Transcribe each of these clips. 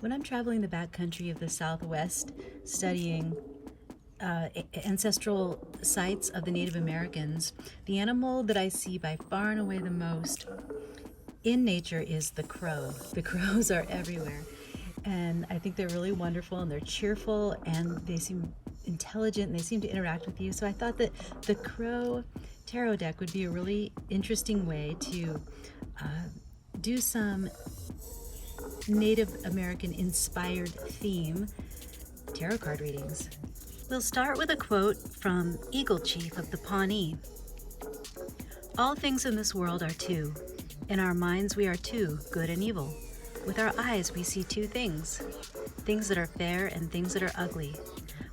When I'm traveling the backcountry of the Southwest, studying ancestral sites of the Native Americans, the animal that I see by far and away the most in nature is the crow. The crows are everywhere. And I think they're really wonderful and they're cheerful and they seem intelligent and they seem to interact with you. So I thought that the crow tarot deck would be a really interesting way to do some Native American inspired theme tarot card readings. We'll start with a quote from Eagle Chief of the Pawnee. All things in this world are two. In our minds we are two, good and evil. With our eyes we see two things, things that are fair and things that are ugly.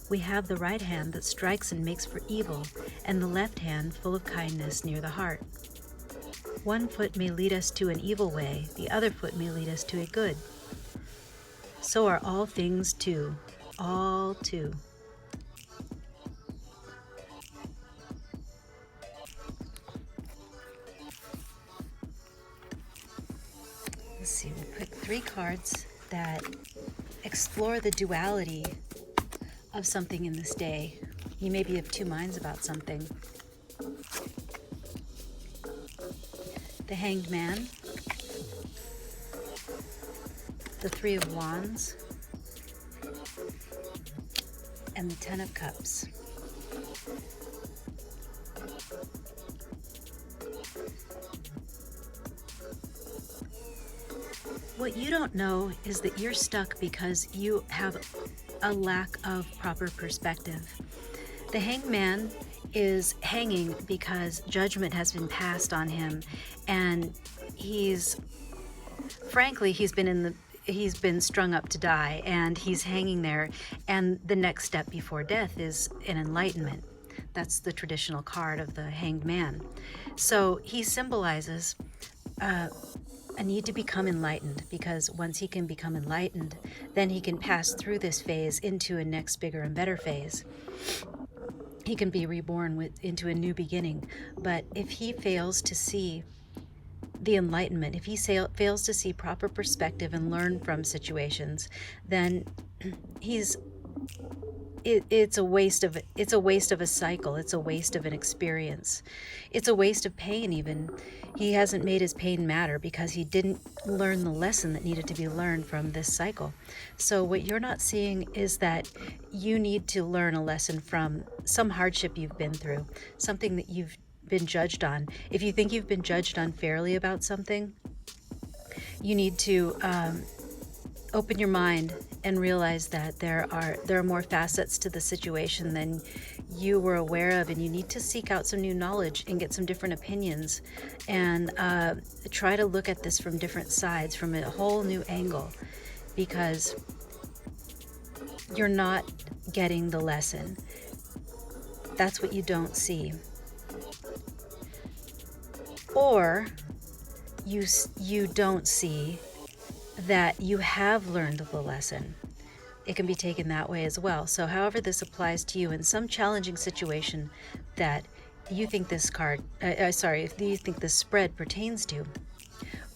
We have the right hand that strikes and makes for evil, and the left hand full of kindness near the heart. One foot may lead us to an evil way, the other foot may lead us to a good. So are all things two, all two. Let's see, we pick 3 cards that explore the duality of something in this day. You may be of two minds about something. The Hanged Man, the 3 of Wands, and the 10 of Cups. What you don't know is that you're stuck because you have a lack of proper perspective. The Hanged Man is hanging because judgment has been passed on him, and he's been strung up to die, and he's hanging there, and the next step before death is an enlightenment. That's the traditional card of the Hanged Man. So he symbolizes a need to become enlightened, because once he can become enlightened, then he can pass through this phase into a next bigger and better phase. He can be reborn into a new beginning. But if he fails to see the enlightenment, if he fails to see proper perspective and learn from situations, then it's a waste of a cycle. It's a waste of an experience. It's a waste of pain even. He hasn't made his pain matter because he didn't learn the lesson that needed to be learned from this cycle. So what you're not seeing is that you need to learn a lesson from some hardship you've been through, something that you've been judged on. If you think you've been judged unfairly about something, you need to open your mind and realize that there are more facets to the situation than you were aware of, and you need to seek out some new knowledge and get some different opinions and try to look at this from different sides, from a whole new angle, because you're not getting the lesson. That's what you don't see. Or you don't see that you have learned the lesson. It can be taken that way as well. So however this applies to you in some challenging situation that you think this if you think this spread pertains to,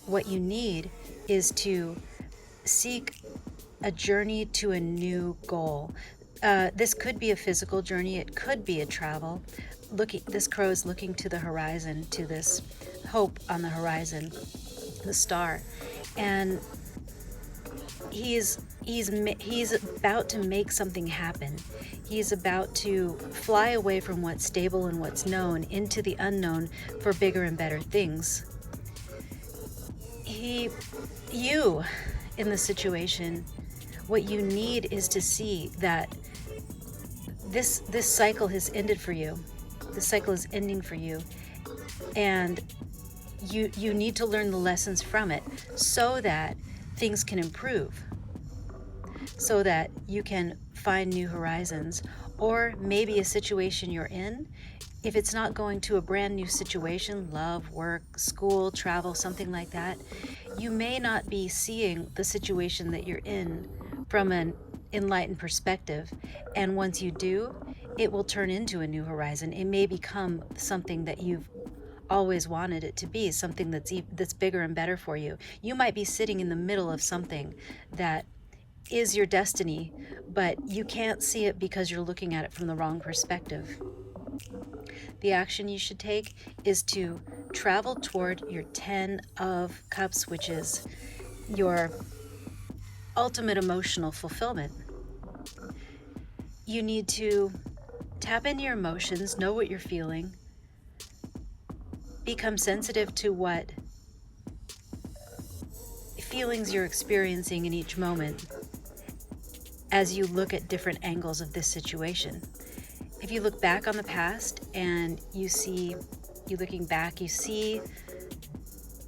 what you need is to seek a journey to a new goal. This could be a physical journey. It could be a travel. This crow is looking to the horizon, to this hope on the horizon, the star, and he's about to make something happen. He's about to fly away from what's stable and what's known into the unknown for bigger and better things. You, in the situation, what you need is to see that this cycle has ended for you. This cycle is ending for you, and you need to learn the lessons from it so that things can improve, so that you can find new horizons. Or maybe a situation you're in, if it's not going to a brand new situation, love, work, school, travel, something like that, you may not be seeing the situation that you're in from an enlightened perspective. And once you do, it will turn into a new horizon. It may become something that you've always wanted it to be, something that's bigger and better for you. You might be sitting in the middle of something that is your destiny, but you can't see it because you're looking at it from the wrong perspective. The action you should take is to travel toward your 10 of Cups, which is your ultimate emotional fulfillment. You need to tap into your emotions, know what you're feeling, become sensitive to what feelings you're experiencing in each moment as you look at different angles of this situation. If you look back on the past and you see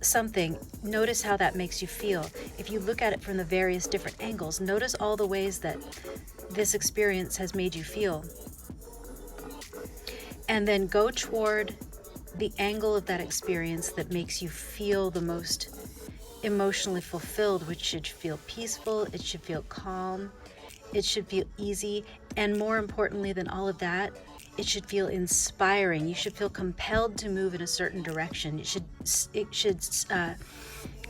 something, notice how that makes you feel. If you look at it from the various different angles, notice all the ways that this experience has made you feel. And then go toward the angle of that experience that makes you feel the most emotionally fulfilled, which should feel peaceful, it should feel calm, it should feel easy, and more importantly than all of that, it should feel inspiring. You should feel compelled to move in a certain direction. It should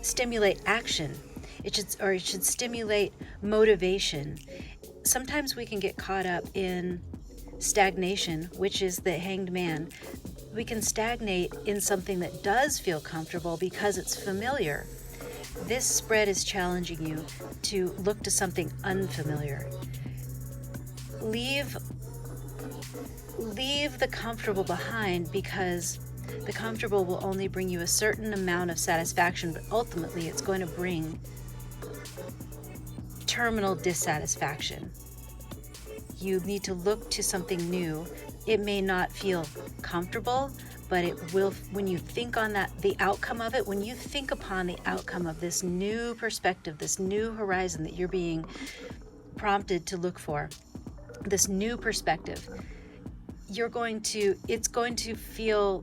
stimulate action. It should stimulate motivation. Sometimes we can get caught up in stagnation, which is the hanged man. We can stagnate in something that does feel comfortable because it's familiar. This spread is challenging you to look to something unfamiliar. Leave the comfortable behind, because the comfortable will only bring you a certain amount of satisfaction, but ultimately it's going to bring terminal dissatisfaction. You need to look to something new. It may not feel comfortable, but it will, when you think on the outcome of it, when you think upon the outcome of this new perspective, this new horizon that you're being prompted to look for, this new perspective, it's going to feel,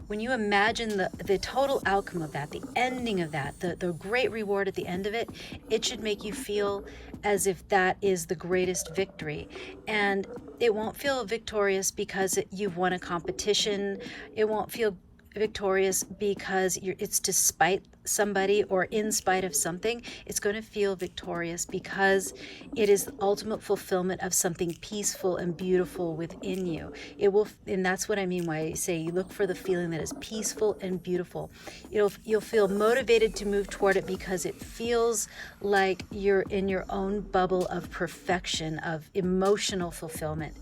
when you imagine the total outcome of that, the ending of that, the great reward at the end of it, it should make you feel as if that is the greatest victory. And it won't feel victorious because you've won a competition. It won't feel victorious because it's to spite somebody or in spite of something. It's going to feel victorious because it is the ultimate fulfillment of something peaceful and beautiful within you. It will, and that's what I mean when I say you look for the feeling that is peaceful and beautiful. You'll feel motivated to move toward it because it feels like you're in your own bubble of perfection, of emotional fulfillment.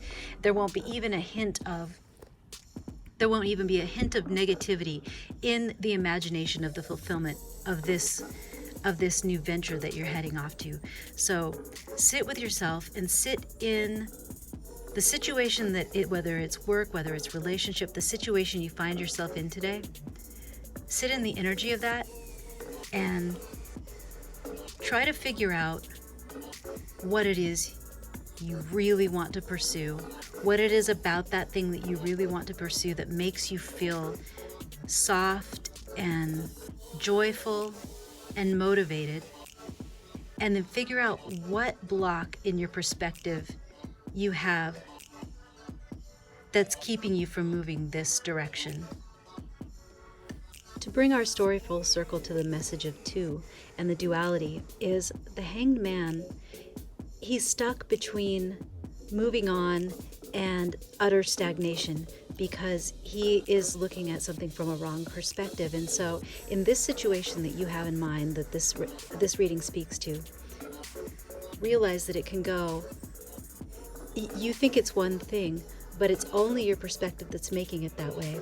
There won't be even a hint of negativity in the imagination of the fulfillment of this new venture that you're heading off to. So sit with yourself and sit in the situation whether it's work, whether it's relationship, the situation you find yourself in today. Sit in the energy of that and try to figure out what it is you really want to pursue, what it is about that thing that you really want to pursue that makes you feel soft and joyful and motivated, and then figure out what block in your perspective you have that's keeping you from moving this direction. To bring our story full circle to the message of two and the duality, is the hanged man. He's stuck between moving on and utter stagnation because he is looking at something from a wrong perspective. And so in this situation that you have in mind that this reading speaks to, realize that it can go, you think it's one thing, but it's only your perspective that's making it that way.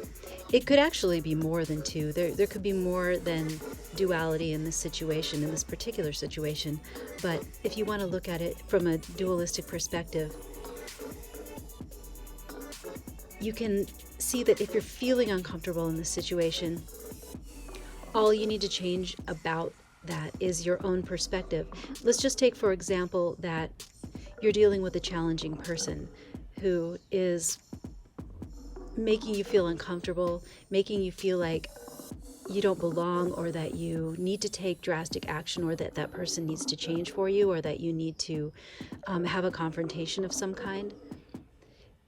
It could actually be more than two. There could be more than duality in this situation, in this particular situation. But if you want to look at it from a dualistic perspective, you can see that if you're feeling uncomfortable in this situation, all you need to change about that is your own perspective. Let's just take, for example, that you're dealing with a challenging person who is making you feel uncomfortable, making you feel like you don't belong, or that you need to take drastic action, or that that person needs to change for you, or that you need to have a confrontation of some kind.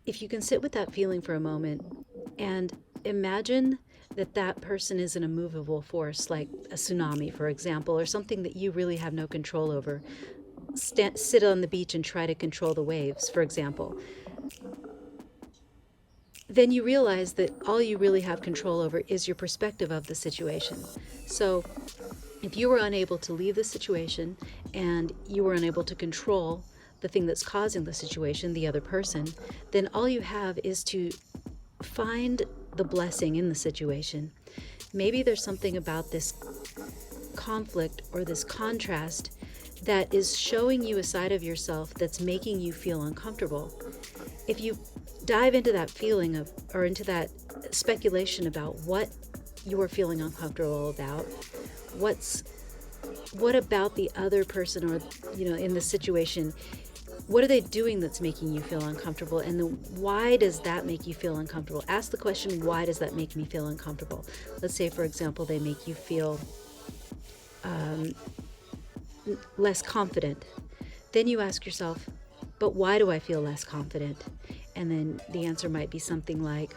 If you can sit with that feeling for a moment and imagine that that person is an immovable force, like a tsunami, for example, or something that you really have no control over, sit on the beach and try to control the waves, for example, then you realize that all you really have control over is your perspective of the situation. So if you were unable to leave the situation and you were unable to control the thing that's causing the situation, the other person, then all you have is to find the blessing in the situation. Maybe there's something about this conflict or this contrast that is showing you a side of yourself that's making you feel uncomfortable. If you dive into that feeling of, or into that speculation about what you are feeling uncomfortable about, what about the other person, or in the situation, what are they doing that's making you feel uncomfortable, and why does that make you feel uncomfortable? Ask the question, why does that make me feel uncomfortable? Let's say, for example, they make you feel less confident. Then you ask yourself, but why do I feel less confident? And then the answer might be something like,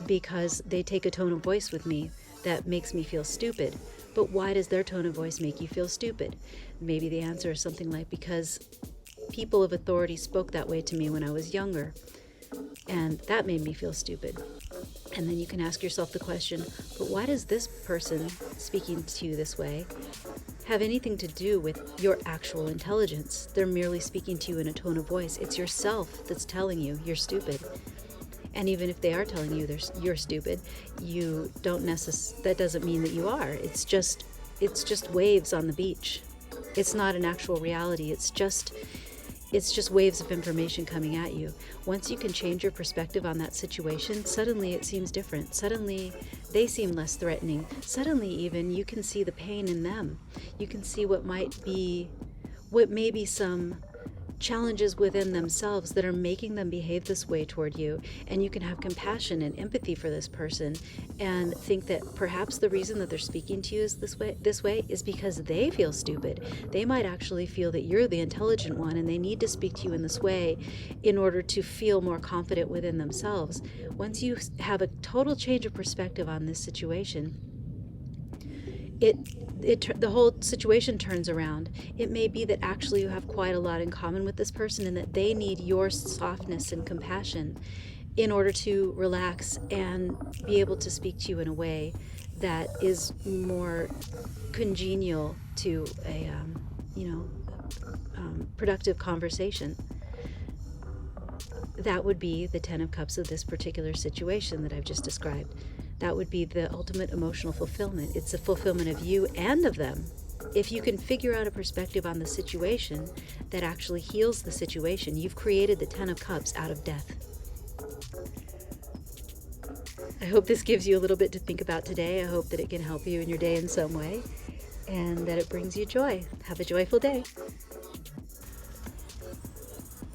because they take a tone of voice with me that makes me feel stupid. But why does their tone of voice make you feel stupid? Maybe the answer is something like, because people of authority spoke that way to me when I was younger, and that made me feel stupid. And then you can ask yourself the question, but why does this person speaking to you this way have anything to do with your actual intelligence? They're merely speaking to you in a tone of voice. It's yourself that's telling you you're stupid. And even if they are telling you you're stupid, that doesn't mean that you are. It's just waves on the beach. It's not an actual reality. It's just waves of information coming at you. Once you can change your perspective on that situation, suddenly it seems different. Suddenly they seem less threatening. Suddenly even you can see the pain in them. You can see what may be some challenges within themselves that are making them behave this way toward you, and you can have compassion and empathy for this person and think that perhaps the reason that they're speaking to you is this way is because they feel stupid. They might actually feel that you're the intelligent one, and they need to speak to you in this way in order to feel more confident within themselves. Once you have a total change of perspective on this situation, the whole situation turns around. It may be that actually you have quite a lot in common with this person, and that they need your softness and compassion in order to relax and be able to speak to you in a way that is more congenial to a productive conversation. That would be the 10 of Cups of this particular situation that I've just described. That would be the ultimate emotional fulfillment. It's a fulfillment of you and of them. If you can figure out a perspective on the situation that actually heals the situation, you've created the 10 of Cups out of death. I hope this gives you a little bit to think about today. I hope that it can help you in your day in some way, and that it brings you joy. Have a joyful day.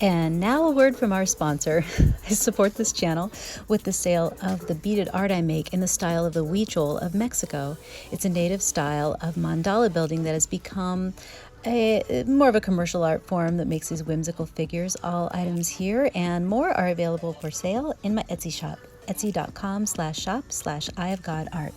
And now a word from our sponsor. I support this channel with the sale of the beaded art I make in the style of the huichol of Mexico. It's a native style of mandala building that has become more of a commercial art form that makes these whimsical figures. All items here and more are available for sale in my Etsy shop, etsy.com/shop/EyeOfGodArt.